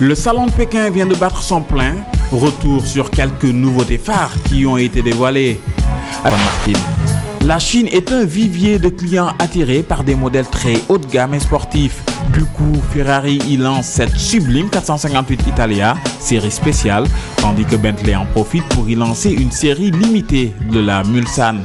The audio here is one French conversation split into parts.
Le salon de Pékin vient de battre son plein. Retour sur quelques nouveautés phares qui ont été dévoilées. La Chine est un vivier de clients attirés par des modèles très haut de gamme et sportifs. Du coup, Ferrari y lance cette sublime 458 Italia, série spéciale, tandis que Bentley en profite pour y lancer une série limitée de la Mulsanne.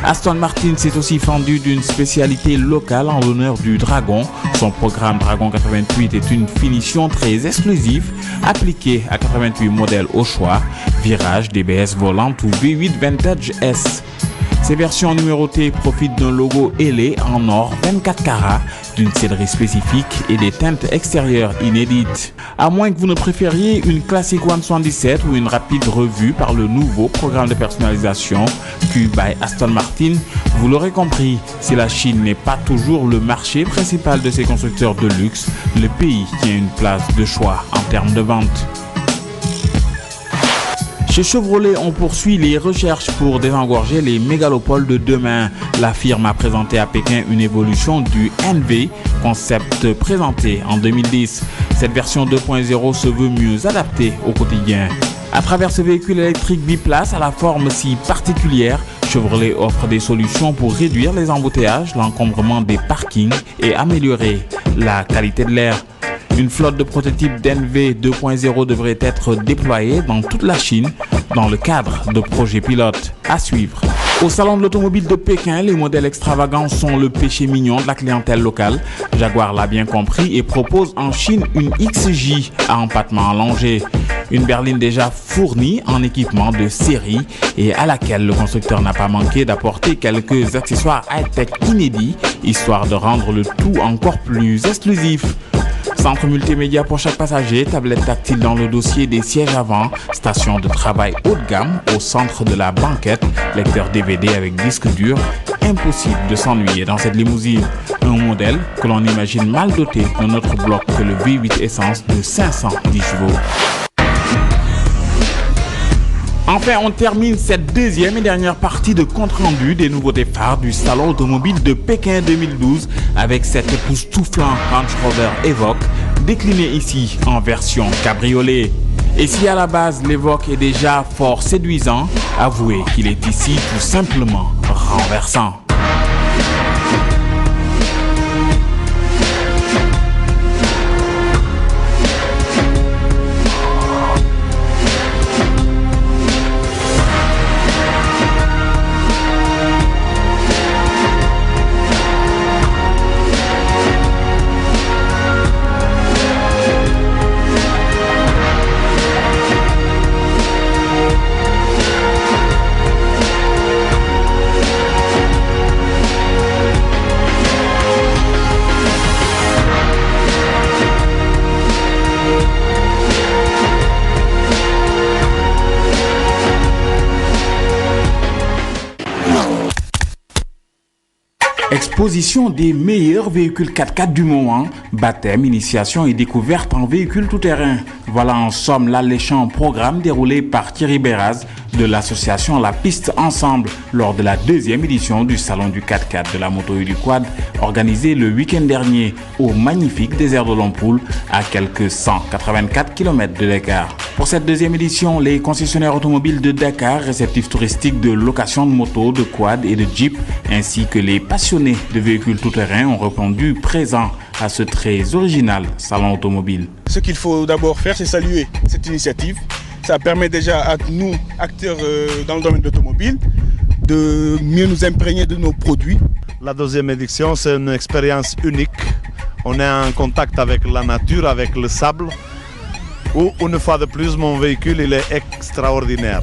Aston Martin s'est aussi fendu d'une spécialité locale en l'honneur du Dragon. Son programme Dragon 88 est une finition très exclusive, appliquée à 88 modèles au choix, virage, DBS volante ou V8 Vantage S. Ces versions numérotées profitent d'un logo ailé en or 24 carats, d'une sellerie spécifique et des teintes extérieures inédites. À moins que vous ne préfériez une Classic 177 ou une rapide revue par le nouveau programme de personnalisation Q by Aston Martin, vous l'aurez compris, si la Chine n'est pas toujours le marché principal de ces constructeurs de luxe, le pays tient une place de choix en termes de vente. Chez Chevrolet, on poursuit les recherches pour désengorger les mégalopoles de demain. La firme a présenté à Pékin une évolution du NV, concept présenté en 2010. Cette version 2.0 se veut mieux adaptée au quotidien. À travers ce véhicule électrique biplace à la forme si particulière, Chevrolet offre des solutions pour réduire les embouteillages, l'encombrement des parkings et améliorer la qualité de l'air. Une flotte de prototypes d'NV 2.0 devrait être déployée dans toute la Chine dans le cadre de projets pilotes à suivre. Au salon de l'automobile de Pékin, les modèles extravagants sont le péché mignon de la clientèle locale. Jaguar l'a bien compris et propose en Chine une XJ à empattement allongé. Une berline déjà fournie en équipement de série et à laquelle le constructeur n'a pas manqué d'apporter quelques accessoires high-tech inédits, histoire de rendre le tout encore plus exclusif. Centre multimédia pour chaque passager, tablette tactile dans le dossier des sièges avant, station de travail haut de gamme au centre de la banquette, lecteur DVD avec disque dur. Impossible de s'ennuyer dans cette limousine. Un modèle que l'on imagine mal doté d'un autre bloc que le V8 Essence de 510 chevaux. Enfin, on termine cette deuxième et dernière partie de compte-rendu des nouveautés phares du Salon automobile de Pékin 2012 avec cet époustouflant Range Rover Evoque, décliné ici en version cabriolet. Et si à la base l'Evoque est déjà fort séduisant, avouez qu'il est ici tout simplement renversant. Exposition des meilleurs véhicules 4x4 du moment, baptême, initiation et découverte en véhicules tout-terrain. Voilà en somme l'alléchant programme déroulé par Thierry Beraz de l'association La Piste Ensemble lors de la deuxième édition du Salon du 4x4 de la moto et du quad organisé le week-end dernier au magnifique désert de Lompoul à quelques 184 km de Dakar. Pour cette deuxième édition, les concessionnaires automobiles de Dakar, réceptifs touristiques de location de motos, de quad et de jeep, ainsi que les passionnés de véhicules tout-terrain ont répondu présents à ce très original salon automobile. Ce qu'il faut d'abord faire, c'est saluer cette initiative. Ça permet déjà à nous, acteurs dans le domaine de l'automobile, de mieux nous imprégner de nos produits. La deuxième édition, c'est une expérience unique. On est en contact avec la nature, avec le sable. Où, une fois de plus, mon véhicule il est extraordinaire.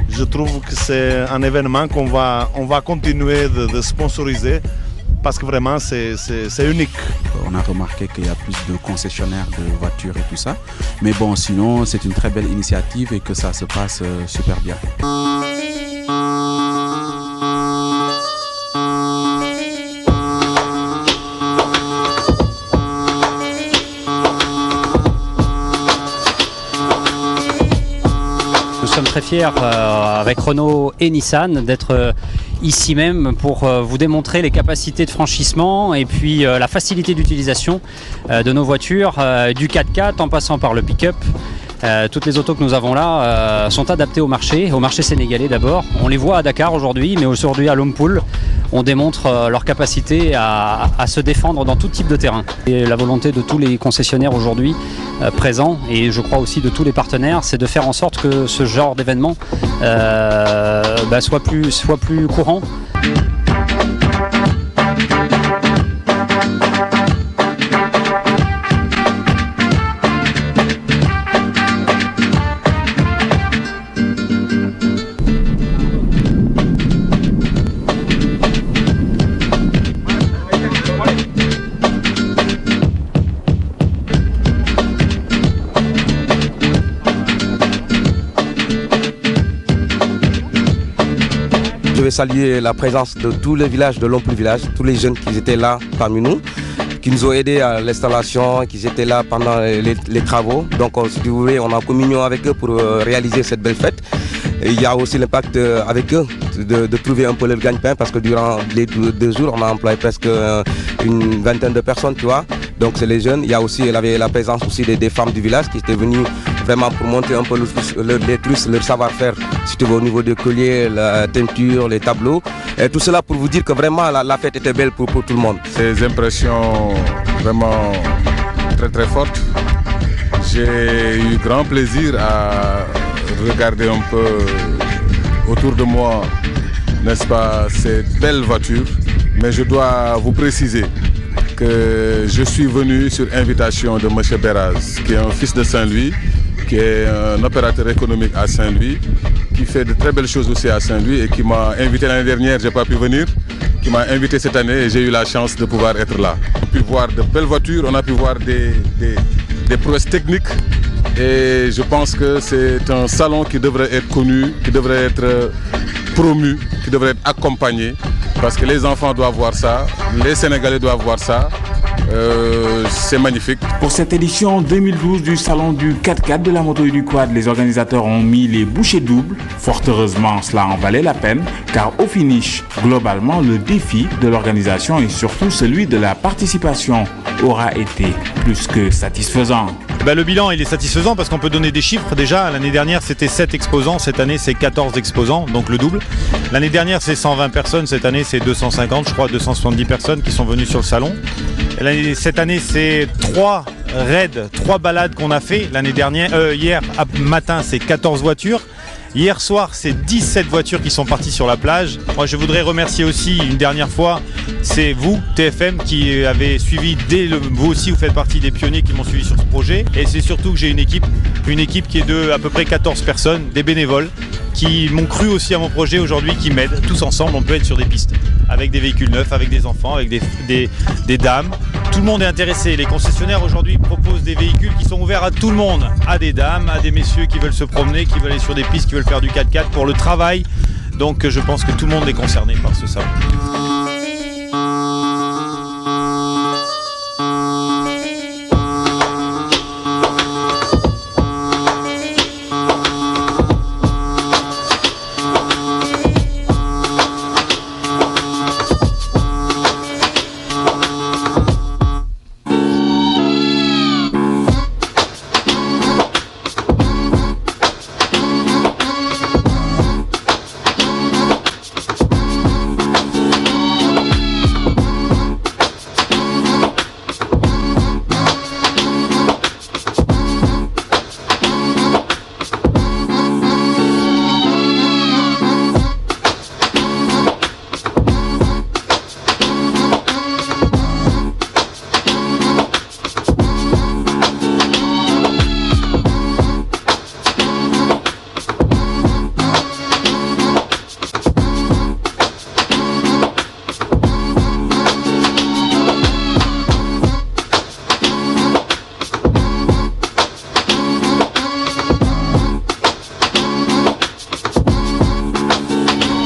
Je trouve que c'est un événement qu'on va continuer de sponsoriser parce que vraiment c'est unique. On a remarqué qu'il y a plus de concessionnaires de voitures et tout ça. Mais bon, sinon c'est une très belle initiative et que ça se passe super bien. Nous sommes très fiers avec Renault et Nissan d'être ici même pour vous démontrer les capacités de franchissement et puis la facilité d'utilisation de nos voitures, du 4x4 en passant par le pick-up. Toutes les autos que nous avons là sont adaptées au marché sénégalais d'abord. On les voit à Dakar aujourd'hui, mais aujourd'hui à Lompoul, on démontre leur capacité à se défendre dans tout type de terrain. Et la volonté de tous les concessionnaires aujourd'hui présents, et je crois aussi de tous les partenaires, c'est de faire en sorte que ce genre d'événement soit plus courant. Je vais saluer la présence de tous les villages de Lompoul Village, tous les jeunes qui étaient là parmi nous, qui nous ont aidés à l'installation, qui étaient là pendant les travaux. Donc, si vous voulez, on est en communion avec eux pour réaliser cette belle fête. Et il y a aussi l'impact avec eux de trouver un peu leur gagne-pain parce que durant les 2 jours, on a employé presque une vingtaine de personnes, tu vois. Donc c'est les jeunes. Il y a aussi la présence aussi des femmes du village qui étaient venues vraiment pour montrer un peu leur savoir-faire, si tu veux, au niveau des colliers, la teinture, les tableaux. Et tout cela pour vous dire que vraiment la fête était belle pour tout le monde. Ces impressions vraiment très très fortes. J'ai eu grand plaisir à regarder un peu autour de moi, n'est-ce pas, ces belles voitures. Mais je dois vous préciser que je suis venu sur invitation de M. Beraz, qui est un fils de Saint-Louis, qui est un opérateur économique à Saint-Louis, qui fait de très belles choses aussi à Saint-Louis et qui m'a invité l'année dernière, je n'ai pas pu venir, qui m'a invité cette année et j'ai eu la chance de pouvoir être là. On a pu voir de belles voitures, on a pu voir des prouesses techniques et je pense que c'est un salon qui devrait être connu, qui devrait être promu, qui devrait être accompagné parce que les enfants doivent voir ça, les Sénégalais doivent voir ça. C'est magnifique. Pour cette édition 2012 du salon du 4x4 de la moto et du quad, les organisateurs ont mis les bouchées doubles. Fort heureusement, cela en valait la peine, car au finish, globalement, le défi de l'organisation et surtout celui de la participation aura été plus que satisfaisant. Le bilan il est satisfaisant parce qu'on peut donner des chiffres déjà. L'année dernière c'était 7 exposants, cette année c'est 14 exposants, donc le double. L'année dernière c'est 120 personnes, cette année c'est 250, je crois 270 personnes qui sont venues sur le salon. Cette année c'est 3 raids, 3 balades qu'on a fait. L'année dernière, hier matin c'est 14 voitures. Hier soir, c'est 17 voitures qui sont parties sur la plage. Moi, je voudrais remercier aussi une dernière fois, c'est vous, TFM, qui avez suivi vous aussi, vous faites partie des pionniers qui m'ont suivi sur ce projet. Et c'est surtout que j'ai une équipe qui est de à peu près 14 personnes, des bénévoles, qui m'ont cru aussi à mon projet aujourd'hui, qui m'aident. Tous ensemble, on peut être sur des pistes, avec des véhicules neufs, avec des enfants, avec des dames. Tout le monde est intéressé. Les concessionnaires aujourd'hui proposent des véhicules qui sont ouverts à tout le monde, à des dames, à des messieurs qui veulent se promener, qui veulent aller sur des pistes, qui veulent faire du 4x4 pour le travail. Donc je pense que tout le monde est concerné par ce salon.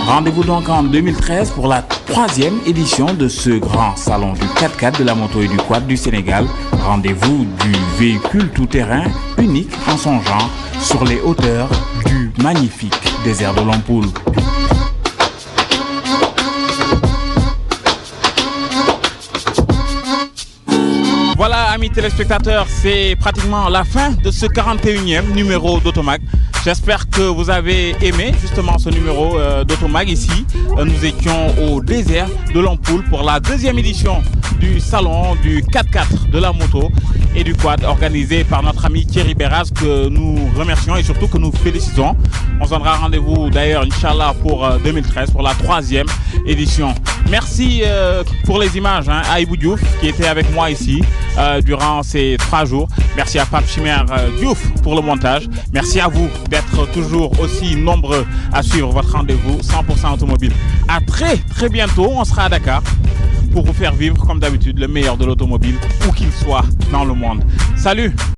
Rendez-vous donc en 2013 pour la 3e édition de ce grand salon du 4x4 de la moto et du quad du Sénégal. Rendez-vous du véhicule tout-terrain unique en son genre sur les hauteurs du magnifique désert de Lompoul. amis téléspectateurs, c'est pratiquement la fin de ce 41e numéro d'Automag. J'espère que vous avez aimé justement ce numéro d'Automag ici. Nous étions au désert de l'Ampoule pour la 2e édition du salon du 4x4 de la moto et du quad organisé par notre ami Thierry Beras que nous remercions et surtout que nous félicitons. On se donnera rendez-vous d'ailleurs Inch'Allah pour 2013 pour la 3e édition. Merci pour les images à Aïbou Diouf qui était avec moi ici durant ces 3 jours. Merci à Pape Chimère Diouf pour le montage. Merci à vous d'être toujours aussi nombreux à suivre votre rendez-vous 100% automobile. À très bientôt, on sera à Dakar pour vous faire vivre comme d'habitude le meilleur de l'automobile où qu'il soit dans le monde. Salut!